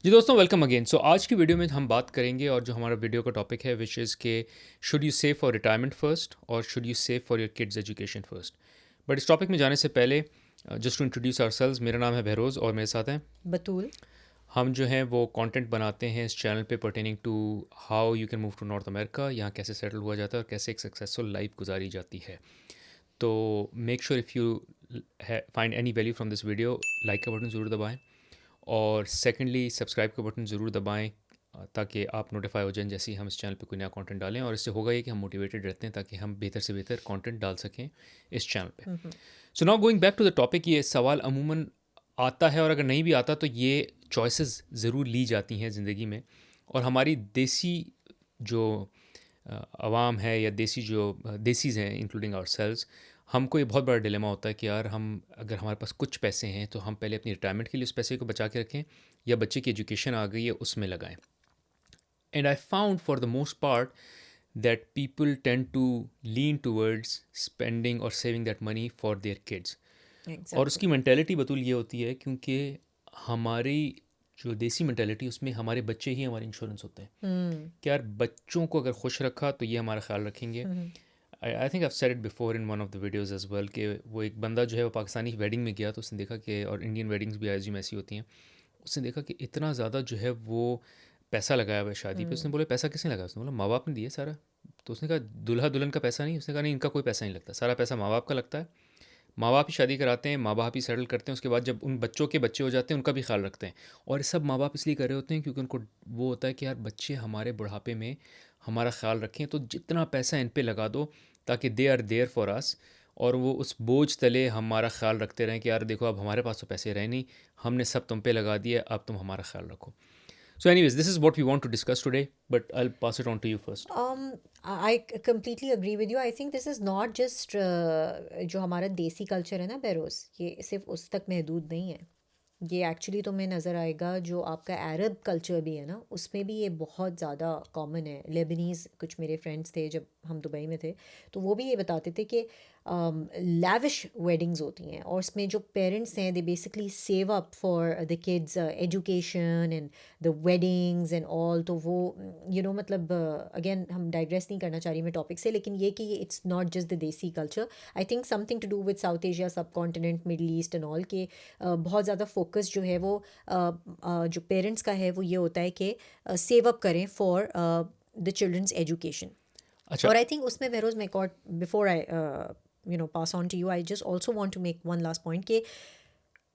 जी दोस्तों, welcome again. सो आज की वीडियो में हम बात करेंगे और जो हमारा वीडियो का टॉपिक है विच इज़ के should you save for retirement first और should you save for your kids education first. But इस टॉपिक में जाने से पहले जस्ट टू इंट्रोड्यूस आवरसेल्व्स, मेरा नाम है बहरोज़ और मेरे साथ हैं बतूल। हम जो हैं वो कंटेंट बनाते हैं इस चैनल पे pertaining to how you can move to North America, यहाँ कैसे सेटल हुआ जाता है और कैसे एक सक्सेसफुल लाइफ गुजारी जाती है। तो make sure if you find any value from this video, like का बटन ज़रूर दबाएं और सेकेंडली सब्सक्राइब का बटन ज़रूर दबाएं ताकि आप नोटिफाई हो जाएं जैसे ही हम इस चैनल पे कोई नया कंटेंट डालें। और इससे होगा ये कि हम मोटिवेटेड रहते हैं ताकि हम बेहतर से बेहतर कंटेंट डाल सकें इस चैनल पे। So now going back to the topic, ये सवाल अमूमन आता है और अगर नहीं भी आता तो ये चॉइसेस ज़रूर ली जाती हैं ज़िंदगी में। और हमारी देसी जो आवाम है या देसी जो देसीज़ हैं इंक्लूडिंग आवर सेल्व्स, हमको ये बहुत बड़ा डिलेमा होता है कि यार हम अगर हमारे पास कुछ पैसे हैं तो हम पहले अपनी रिटायरमेंट के लिए उस पैसे को बचा के रखें या बच्चे की एजुकेशन आ गई है उसमें लगाएं। And I found for the most part that people tend to lean towards spending और saving that money for their kids. और एग्जैक्टली। उसकी मैंटेलिटी बतूल ये होती है क्योंकि हमारी जो देसी मैंटेलिटी उसमें हमारे बच्चे ही हमारे इंश्योरेंस होते हैं कि यार बच्चों को अगर खुश रखा तो ये हमारा ख्याल रखेंगे। I think I said it before in one of the videos as well कि वो एक बंदा जो है वो पाकिस्तानी वेडिंग में गया तो उसने देखा कि, और इंडियन वेडिंग्स भी एज ऐसी होती हैं, उसने देखा कि इतना ज़्यादा जो है वो पैसा लगाया हुआ है शादी पे। उसने बोला पैसा किसने लगाया? उसने बोला माँ बाप ने दिया सारा। तो उसने कहा दूल्हा दुल्हन का पैसा नहीं? उसने कहा नहीं, इनका कोई पैसा नहीं लगता, सारा पैसा माँ बाप का लगता है। माँ बाप ही शादी कराते हैं, माँ बाप ही सेटल करते हैं, उसके बाद जब उन बच्चों के बच्चे हो जाते हैं उनका भी ख्याल रखते हैं। और ये सब माँ बाप इसलिए कर रहे होते हैं क्योंकि उनको वो होता है कि यार बच्चे हमारे बुढ़ापे में हमारा ख्याल रखें, तो जितना पैसा इन पे लगा दो ताकि they are there for us, और वो उस बोझ तले हमारा ख्याल रखते रहें कि यार देखो अब हमारे पास तो पैसे रहे नहीं, हमने सब तुम पे लगा दिए, अब तुम हमारा ख्याल रखो। So anyways, this is what we want to discuss today, but I will pass it on to you first. I completely agree with you. I think this is not just जो हमारा देसी कल्चर है ना Barrios, ये सिर्फ उस तक महदूद नहीं है। ये एक्चुअली तुम्हें नज़र आएगा जो आपका अरब कल्चर भी है ना, उसमें भी ये बहुत ज़्यादा कॉमन है। लेबनीज़ कुछ मेरे फ्रेंड्स थे जब हम दुबई में थे, तो वो भी ये बताते थे कि लैविश वेडिंग्स होती हैं और उसमें जो पेरेंट्स हैं they basically save up for the kids education and the weddings and all. तो वो मतलब अगेन हम डाइग्रेस नहीं करना चाह रही मैं टॉपिक से, लेकिन ये कि it's not just the desi culture. I think something to do with South Asia, subcontinent, Middle East and all के बहुत ज़्यादा फोकस जो है वो जो पेरेंट्स का है वो ये होता है कि सेव अप करें फॉर द चिल्ड्रंस एजुकेशन। अच्छा। और आई थिंक उसमें बहरोज में एक और before I pass on to you, I just also want to make one last point कि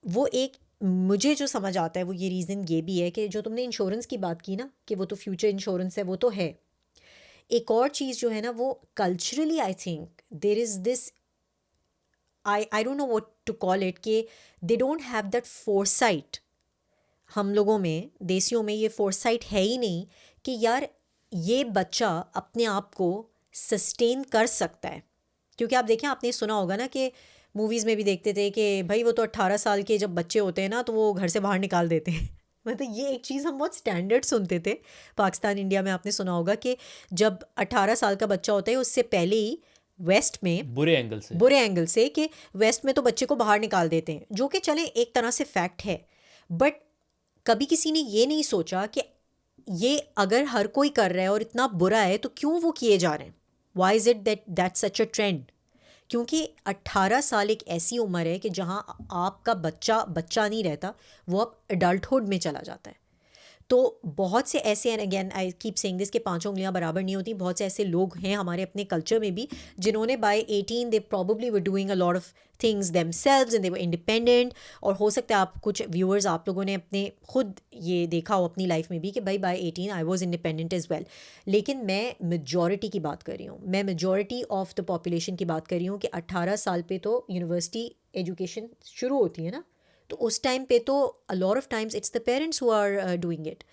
वो एक मुझे जो समझ आता है वो ये रीज़न ये भी है कि जो तुमने इंश्योरेंस की बात की ना कि वो तो फ्यूचर इंश्योरेंस है, वो तो है। एक और चीज़ जो है ना वो culturally I think there is this, I don't know what to call it, कि they don't have that foresight. हम लोगों में देसियों में ये फोरसाइट है ही नहीं कि यार ये बच्चा अपने आप को सस्टेन कर सकता है। क्योंकि आप देखें, आपने सुना होगा ना कि मूवीज़ में भी देखते थे कि भाई वो तो 18 साल के जब बच्चे होते हैं ना तो वो घर से बाहर निकाल देते हैं। मतलब ये एक चीज़ हम बहुत स्टैंडर्ड सुनते थे पाकिस्तान इंडिया में। आपने सुना होगा कि जब 18 साल का बच्चा होता है उससे पहले ही वेस्ट में बुरे एंगल से कि वेस्ट में तो बच्चे को बाहर निकाल देते हैं, जो कि चले एक तरह से फैक्ट है। बट कभी किसी ने ये नहीं सोचा कि ये अगर हर कोई कर रहा है और इतना बुरा है तो क्यों वो किए जा रहे हैं। Why is it that such a trend? क्योंकि 18 साल एक ऐसी उम्र है कि जहाँ आपका बच्चा बच्चा नहीं रहता, वो अब एडल्टहुड में चला जाता है। तो बहुत से ऐसे, and again I keep saying this, के पांचों उंगलियां बराबर नहीं होती। बहुत से ऐसे लोग हैं हमारे अपने कल्चर में भी जिन्होंने by 18 they probably were doing a lot of things themselves and they were independent. और हो सकता है आप कुछ व्यूअर्स आप लोगों ने अपने खुद ये देखा हो अपनी लाइफ में भी कि भाई by 18 I was independent as well. लेकिन मैं मेजॉरिटी की बात कर रही हूँ, मैं मेजॉरिटी ऑफ द पॉपुलेशन की बात कर रही हूँ कि 18 साल पे तो यूनिवर्सिटी एजुकेशन शुरू होती है ना, तो उस टाइम पे तो a lot of times it's the parents who are doing it.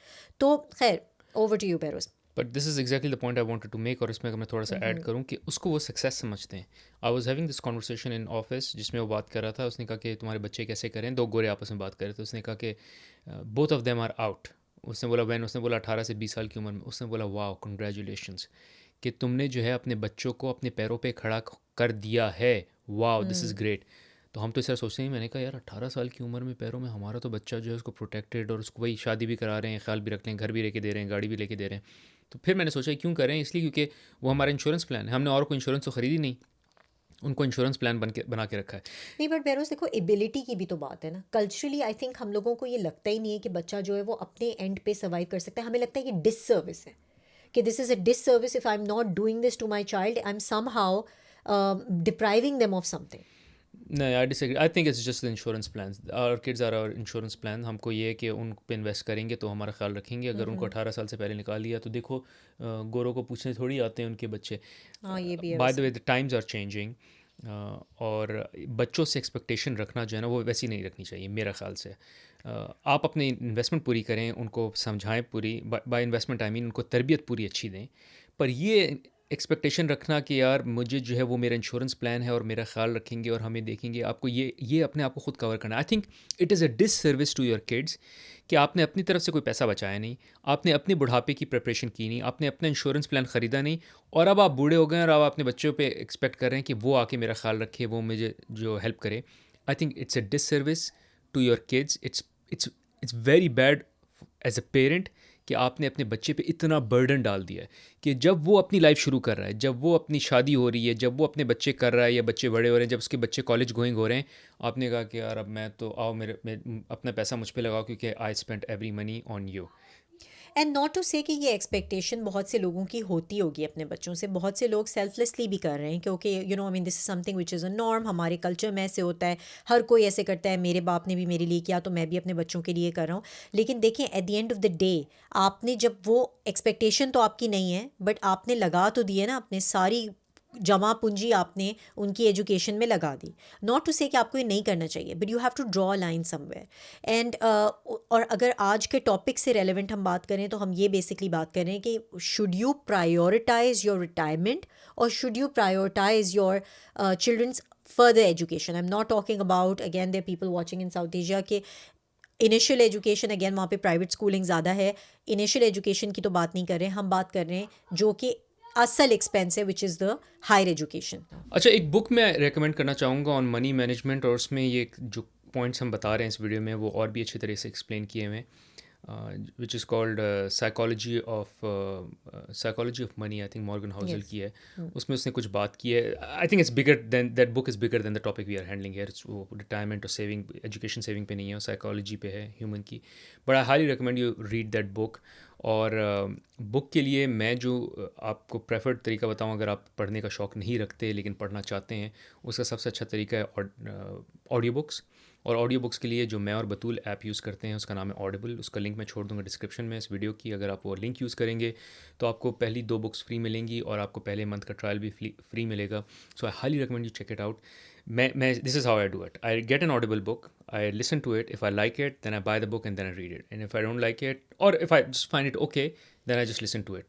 तो खैर, over to you Behroz. But this is exactly the point I wanted to make, और इसमें अगर मैं थोड़ा सा ऐड करूं कि उसको वो सक्सेस समझते हैं। I was having this conversation in office जिसमें वो बात कर रहा था। उसने कहा कि तुम्हारे बच्चे कैसे करें, दो गोरे आपस में बात कर रहे थे। उसने कहा कि both of them are out. उसने बोला वैन, उसने बोला 18 से 20 साल की उम्र में। उसने बोला वाह कंग्रेचुलेशंस कि तुमने जो है अपने बच्चों को अपने पैरों पे खड़ा कर दिया है, वाह दिस इज़ ग्रेट। तो हम तो इस तरह सोचते हैं। मैंने कहा यार 18 साल की उम्र में पैरों में हमारा तो बच्चा जो है उसको प्रोटेक्टेड, और उसको वही शादी भी करा रहे हैं, ख्याल भी रख रहे हैं, घर भी लेके दे रहे हैं, गाड़ी भी लेके दे रहे हैं। तो फिर मैंने सोचा क्यों करें, इसलिए क्योंकि वो हमारा इंश्योरेंस प्लान है। हमने और कोई इंश्योरेंस तो ख़रीदी नहीं, उनको इंश्योरेंस प्लान बना के रखा है। नहीं, बट बेरोज देखो, एबिलिटी की भी तो बात है ना। कल्चरली आई थिंक हम लोगों को ये लगता ही नहीं है कि बच्चा जो है वो अपने एंड पे सर्वाइव कर सकता है। हमें लगता है कि डिससर्विस है, कि this is a disservice if I am not doing this to my child, I am somehow depriving them of something. नहीं, I disagree. I think it's just the insurance plan. Our kids are our insurance plan. हमको ये है कि उन पे invest करेंगे तो हमारा ख्याल रखेंगे। अगर उनको 18 साल से पहले निकाल लिया तो देखो, गोरों को पूछने थोड़ी आते हैं उनके बच्चे। हाँ, ये भी है बाय द वैसे। Way the times are changing, और बच्चों से एक्सपेक्टेशन रखना जो है ना वो वैसी नहीं रखनी चाहिए मेरा ख्याल से। आप अपनी इन्वेस्टमेंट पूरी करें, उनको समझाएं पूरी, बाय इन्वेस्टमेंट आई मीन उनको तरबियत पूरी अच्छी दें। पर ये एक्सपेक्टेशन रखना कि यार मुझे जो है वो मेरा इंश्योरेंस प्लान है और मेरा ख्याल रखेंगे और हमें देखेंगे, आपको ये अपने आप को खुद कवर करना। I think it is a disservice to your kids कि आपने अपनी तरफ से कोई पैसा बचाया नहीं, आपने अपने बुढ़ापे की प्रिपरेशन की नहीं, आपने अपना इंश्योरेंस प्लान ख़रीदा नहीं, और अब आप बूढ़े हो गए और अब अपने बच्चों पे एक्सपेक्ट कर रहे हैं कि वो आके मेरा ख्याल रखे, वो मुझे जो हेल्प करे। I think it's a disservice to your kids. It's it's very bad as a parent कि आपने अपने बच्चे पे इतना बर्डन डाल दिया है कि जब वो अपनी लाइफ शुरू कर रहा है, जब वो अपनी शादी हो रही है, जब वो अपने बच्चे कर रहा है या बच्चे बड़े हो रहे हैं, जब उसके बच्चे कॉलेज गोइंग हो रहे हैं, आपने कहा कि यार अब मैं तो आओ अपना पैसा मुझ पे लगाओ क्योंकि I spend every money on you. And not to say कि ये एक्सपेक्टेशन बहुत से लोगों की होती होगी अपने बच्चों से। बहुत से लोग सेल्फलेसली भी कर रहे हैं, क्योंकि you know I mean this is something which is a norm. हमारे कल्चर में ऐसे होता है, हर कोई ऐसे करता है। मेरे बाप ने भी मेरे लिए किया तो मैं भी अपने बच्चों के लिए कर रहा हूँ। लेकिन देखें, at the end of the day आपने जब वो एक्सपेक्टेशन तो आपकी नहीं है, बट आपने लगा तो दिए ना, अपने सारी जमा पूंजी आपने उनकी एजुकेशन में लगा दी। नॉट टू से कि आपको ये नहीं करना चाहिए, but you have to draw a line somewhere. And और अगर आज के टॉपिक से रेलेवेंट हम बात करें तो हम ये बेसिकली बात कर रहे हैं कि should you prioritise your retirement और should you prioritise your children's further education. I am not talking about, again there people watching in South Asia, के इनिशियल एजुकेशन, अगेन वहाँ पे प्राइवेट स्कूलिंग ज़्यादा है। इनिशियल एजुकेशन की तो बात नहीं कर रहे हैं हम, बात कर रहे हैं जो कि असल एक्सपेंस है, which is the higher education. अच्छा, एक बुक मैं रेकमेंड करना चाहूँगा ऑन मनी मैनेजमेंट, और उसमें ये जो पॉइंट्स हम बता रहे हैं इस वीडियो में वो और भी अच्छी तरह से एक्सप्लेन किए हुए हैं, which is called psychology of money. I think Morgan Housel yes. की है। उसमें उसने कुछ बात की है। I think it's bigger than that, book is bigger than the topic we are handling here. वो रिटायरमेंट और सेविंग, एजुकेशन सेविंग पे नहीं है, और साइकोलॉजी पे है ह्यूमन की। But I highly recommend you read that book. और बुक के लिए मैं जो आपको प्रेफर्ड तरीका बताऊं, अगर आप पढ़ने का शौक़ नहीं रखते लेकिन पढ़ना चाहते हैं, उसका सबसे अच्छा तरीका है ऑडियो बुक्स। और ऑडियो बुक्स के लिए जो मैं और बतूल ऐप यूज़ करते हैं उसका नाम है ऑडिबल। उसका लिंक मैं छोड़ दूंगा डिस्क्रिप्शन में इस वीडियो की। अगर आप वो लिंक यूज़ करेंगे तो आपको पहली 2 बुक्स फ्री मिलेंगी और आपको पहले मंथ का ट्रायल भी फ्री मिलेगा। So I highly recommend you check it out. मैं this is how I do it. I get an Audible book, I listen to it, if I like it then I buy the book and then I read it, and if I don't like it or if I just find it okay then I just listen to it.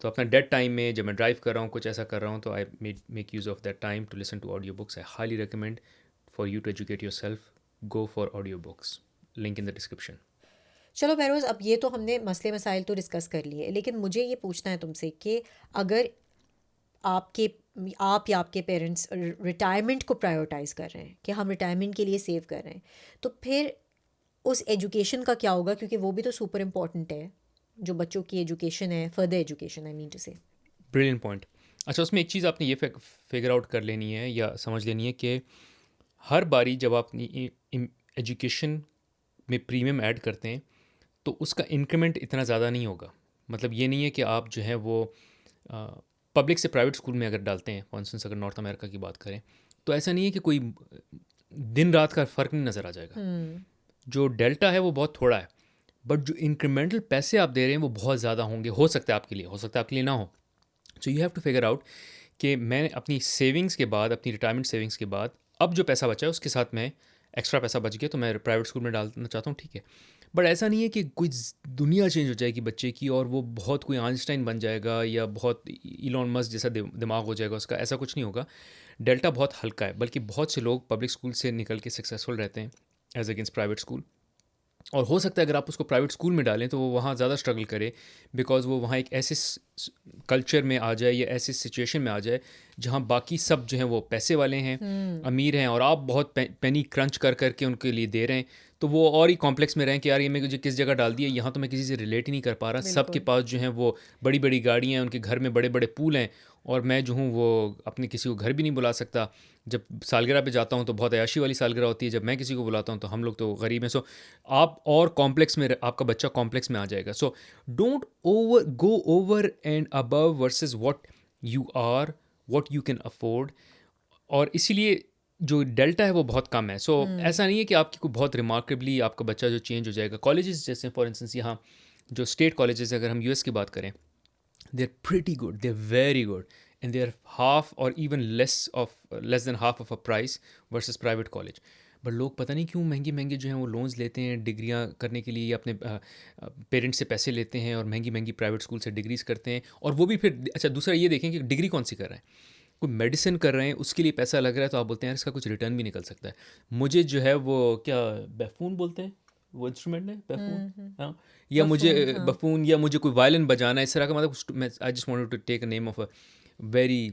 तो अपना dead time में जब मैं drive कर रहा हूँ, कुछ ऐसा कर रहा हूँ, तो I make use of that time to listen to audio books. I highly recommend for you to educate yourself, go for audio books. Link in the description. चलो बहरोज़, अब ये तो हमने मसले मसाइल तो डिस्कस कर लिए, लेकिन मुझे ये पूछना है तुमसे कि अगर आपके आप या आपके पेरेंट्स रिटायरमेंट को प्रायोरिटाइज़ कर रहे हैं कि हम रिटायरमेंट के लिए सेव कर रहे हैं, तो फिर उस एजुकेशन का क्या होगा? क्योंकि वो भी तो सुपर इम्पॉर्टेंट है, जो बच्चों की एजुकेशन है, further education I mean to say. Brilliant point. अच्छा, उसमें एक चीज़ आपने ये फिगर आउट कर लेनी है या समझ लेनी है कि हर बारी जब आप अपनी एजुकेशन में प्रीमियम ऐड करते हैं तो उसका इंक्रीमेंट इतना ज़्यादा नहीं होगा। मतलब ये नहीं है कि आप जो है वो पब्लिक से प्राइवेट स्कूल में अगर डालते हैं, फॉर इंस्टेंस अगर नॉर्थ अमेरिका की बात करें, तो ऐसा नहीं है कि कोई दिन रात का फ़र्क नहीं नज़र आ जाएगा। जो डेल्टा है वो बहुत थोड़ा है, बट जो इंक्रीमेंटल पैसे आप दे रहे हैं वो बहुत ज़्यादा होंगे। हो सकता है आपके लिए, हो सकता है आपके लिए ना हो। So you have to figure out कि मैं अपनी सेविंग्स के बाद, अपनी रिटायरमेंट सेविंग्स के बाद, अब जो पैसा बचा है उसके साथ में एक्स्ट्रा पैसा बच गया तो मैं प्राइवेट स्कूल में डालना चाहता हूँ, ठीक है। बट ऐसा नहीं है कि कोई दुनिया चेंज हो जाएगी बच्चे की और वो बहुत कोई आइंस्टाइन बन जाएगा या बहुत इलॉन मस्क जैसा दिमाग हो जाएगा उसका, ऐसा कुछ नहीं होगा। डेल्टा बहुत हल्का है, बल्कि बहुत से लोग पब्लिक स्कूल से निकल के सक्सेसफुल रहते हैं एज अगेंस्ट प्राइवेट स्कूल। और हो सकता है अगर आप उसको प्राइवेट स्कूल में डालें तो वो वहाँ ज़्यादा स्ट्रगल करे, बिकॉज़ वो वहाँ एक ऐसे कल्चर में आ जाए या ऐसे सिचुएशन में आ जाए जहाँ बाकी सब जो हैं वो पैसे वाले हैं, अमीर हैं, और आप बहुत पेनी क्रंच कर करके उनके लिए दे रहे हैं, तो वो और ही कॉम्प्लेक्स में रहें कि यार ये मुझे किस जगह डाल दिया, यहाँ तो मैं किसी से रिलेट ही नहीं कर पा रहा। सबके बिल्कुल। पास जो हैं वो बड़ी बड़ी गाड़ियाँ हैं, उनके घर में बड़े बड़े पूल हैं, और मैं जो हूँ वो अपने किसी को घर भी नहीं बुला सकता। जब सालगिरह पे जाता हूँ तो बहुत अयाशी वाली सालगिरह होती है, जब मैं किसी को बुलाता हूँ तो हम लोग तो गरीब हैं। सो आप और कॉम्प्लेक्स में आपका बच्चा कॉम्प्लेक्स में आ जाएगा। So don't go over and above versus what you are, what you can afford, और इसीलिए जो डेल्टा है वो बहुत कम है। सो ऐसा नहीं है कि आपकी कोई बहुत रिमार्केबली आपका बच्चा जो चेंज हो जाएगा। कॉलेजेस जैसे फॉर इंस्टेंस यहाँ जो स्टेट कॉलेजेस, अगर हम यूएस की बात करें, they're pretty good, they're very good, and they're half or even less than half of a price versus private college. But लोग पता नहीं क्यों महंगे महंगे जो हैं वो लोन्स लेते हैं डिग्रियां करने के लिए, या अपने पेरेंट्स से पैसे लेते हैं और महंगी महंगी प्राइवेट स्कूल से डिग्रीज करते हैं। और वो भी फिर अच्छा दूसरा ये देखें कि डिग्री कौन सी कर रहे हैं। कोई मेडिसिन कर रहे हैं, उसके लिए पैसा लग रहा है, तो आप बोलते हैं यार इसका कुछ रिटर्न भी निकल सकता है। मुझे जो है वो क्या बैफून बोलते हैं, वो इंस्ट्रूमेंट है बैफून, हाँ, या मुझे बफून, हाँ। बफून, या मुझे कोई वायलिन बजाना है, इस तरह का, मतलब मैं I just wanted to take a name of a very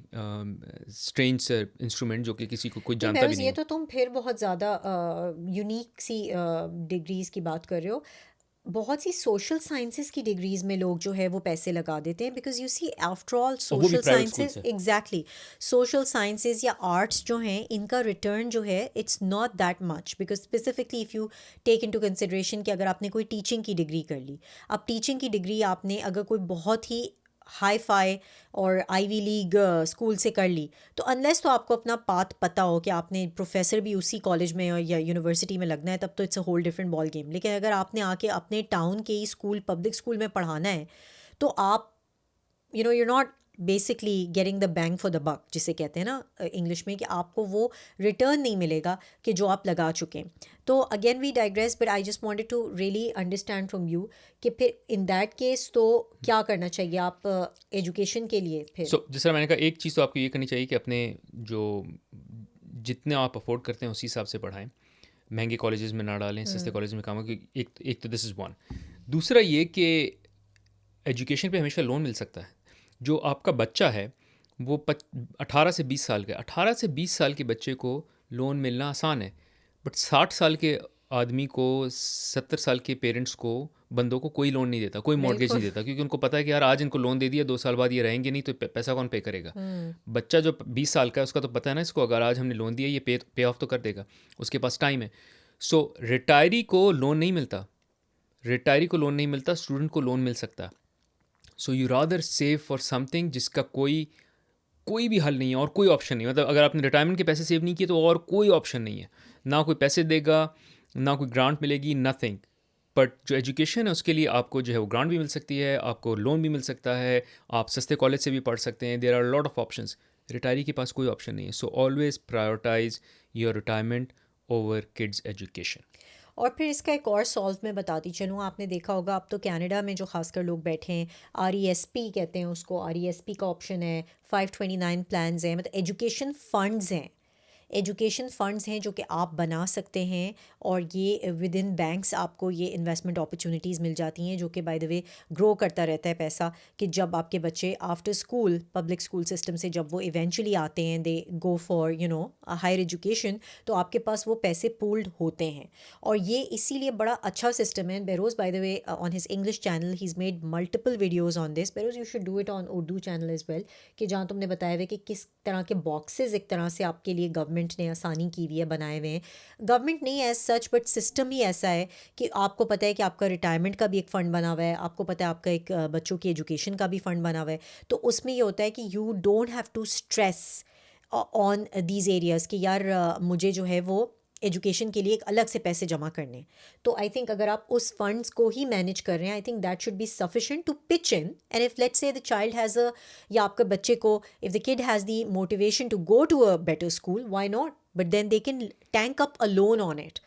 strange instrument जो कि किसी को कोई नहीं जानता भी बहरोज़, नहीं ये हो। तो तुम फिर बहुत ज़्यादा यूनिक सी डिग्रीज़ की बात कर रहे हो। बहुत सी सोशल साइंसेस की डिग्रीज़ में लोग जो है वो पैसे लगा देते हैं, because you see after all और वो भी सोशल प्राइवेट स्कूल साइंसेस, से। एग्जैक्टली, सोशल साइंसेस या आर्ट्स जो हैं इनका रिटर्न जो है it's not that much, because specifically if you take into consideration कि अगर आपने कोई टीचिंग की डिग्री कर ली, अब टीचिंग की डिग्री आपने अगर कोई बहुत ही हाई फाई और आईवी लीग स्कूल से कर ली, तो अनलेस तो आपको अपना पाथ पता हो कि आपने प्रोफेसर भी उसी कॉलेज में या यूनिवर्सिटी में लगना है, तब तो it's a whole different ball game. लेकिन अगर आपने आके अपने टाउन के ही स्कूल, पब्लिक स्कूल में पढ़ाना है, तो आप you're not basically getting the bang for the buck, जिसे कहते हैं ना इंग्लिश में, कि आपको वो रिटर्न नहीं मिलेगा कि जो आप लगा चुके हैं। तो again we digress, but I just wanted to really understand from you कि फिर इन दैट केस तो क्या करना चाहिए आप एजुकेशन के लिए फिर। सो जिस तरह मैंने कहा, एक चीज़ तो आपको ये करनी चाहिए कि अपने जो जितने आप अफोर्ड करते हैं उसी हिसाब से पढ़ाएं, महंगे कॉलेजेस में ना डालें, सस्ते कॉलेज में काम हो, कि एक तो दिस इज़ वन। दूसरा ये कि एजुकेशन पे हमेशा लोन मिल सकता है। जो आपका बच्चा है वो 18 से 20 साल का, 18 से 20 साल के बच्चे को लोन मिलना आसान है, बट 60 साल के आदमी को, 70 साल के पेरेंट्स को, बंदों को कोई लोन नहीं देता, कोई मॉर्गेज बिल्कुल। नहीं देता, क्योंकि उनको पता है कि यार आज इनको लोन दे दिया, 2 साल बाद ये रहेंगे नहीं, तो पैसा कौन पे करेगा। बच्चा जो 20 साल का है उसका तो पता है ना इसको, अगर आज हमने लोन दिया ये पे ऑफ तो कर देगा, उसके पास टाइम है। सो रिटायरी को लोन नहीं मिलता, रिटायरी को लोन नहीं मिलता, स्टूडेंट को लोन मिल सकता है। So you rather save for something जिसका कोई कोई भी हल नहीं है और कोई ऑप्शन नहीं है। मतलब अगर आपने रिटायरमेंट के पैसे सेव नहीं किए तो और कोई ऑप्शन नहीं है, ना कोई पैसे देगा, ना कोई ग्रांट मिलेगी, नथिंग। बट जो एजुकेशन है उसके लिए आपको जो है वो ग्रांट भी मिल सकती है, आपको लोन भी मिल सकता है, आप सस्ते कॉलेज से भी पढ़ सकते हैं। There are lot of options. Retiree के पास कोई ऑप्शन नहीं है। So always prioritise your retirement over kids education. और फिर इसका एक और सॉल्व मैं बताती चलूँ, आपने देखा होगा अब तो कनाडा में जो खासकर लोग बैठे हैं, RESP कहते हैं उसको, RESP का ऑप्शन है, 529 प्लान्स हैं, मतलब एजुकेशन फंड्स हैं, एजुकेशन फ़ंड्स हैं जो कि आप बना सकते हैं, और ये विद इन बैंक्स आपको ये इन्वेस्टमेंट अपॉर्चुनिटीज़ मिल जाती हैं, जो कि बाय द वे ग्रो करता रहता है पैसा, कि जब आपके बच्चे after school public school system से जब वो इवेंचुअली आते हैं, दे गो फॉर हायर एजुकेशन, तो आपके पास वो पैसे पूल्ड होते हैं। और ये इसीलिए बड़ा अच्छा सिस्टम है। Beroz by the way on his English channel he is made multiple videos on this. Beroz you should do it on Urdu channel as well, कि जहाँ तुमने बताया हुआ कि किस तरह के बॉक्सेस एक तरह से आपके लिए गवर्नमेंट ने आसानी की हुई है, बनाए हुए हैं। गवर्नमेंट नहीं एज सच, बट सिस्टम ही ऐसा है कि आपको पता है कि आपका रिटायरमेंट का भी एक फ़ंड बना हुआ है, आपको पता है आपका एक बच्चों की एजुकेशन का भी फ़ंड बना हुआ है। तो उसमें ये होता है कि you don't have to stress on these areas कि यार मुझे जो है वो एजुकेशन के लिए एक अलग से पैसे जमा करने। तो आई थिंक अगर आप उस फंड्स को ही मैनेज कर रहे हैं, I think that should be sufficient to pitch in. And if let's say the child has a, या आपके बच्चे को, if the kid has the motivation to go to a better school, why not, but then they can tank up a loan on it.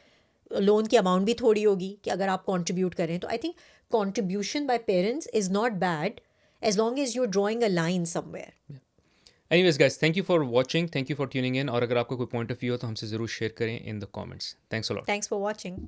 Loan की amount भी थोड़ी होगी कि अगर आप कंट्रीब्यूट करें, तो I think contribution by parents is not bad as long as you are drawing a line somewhere. Anyways guys, thank you for watching, thank you for tuning in, और अगर आपका कोई पॉइंट ऑफ व्यू हो तो हमसे ज़रूर share करें in the comments. Thanks a lot. Thanks for watching.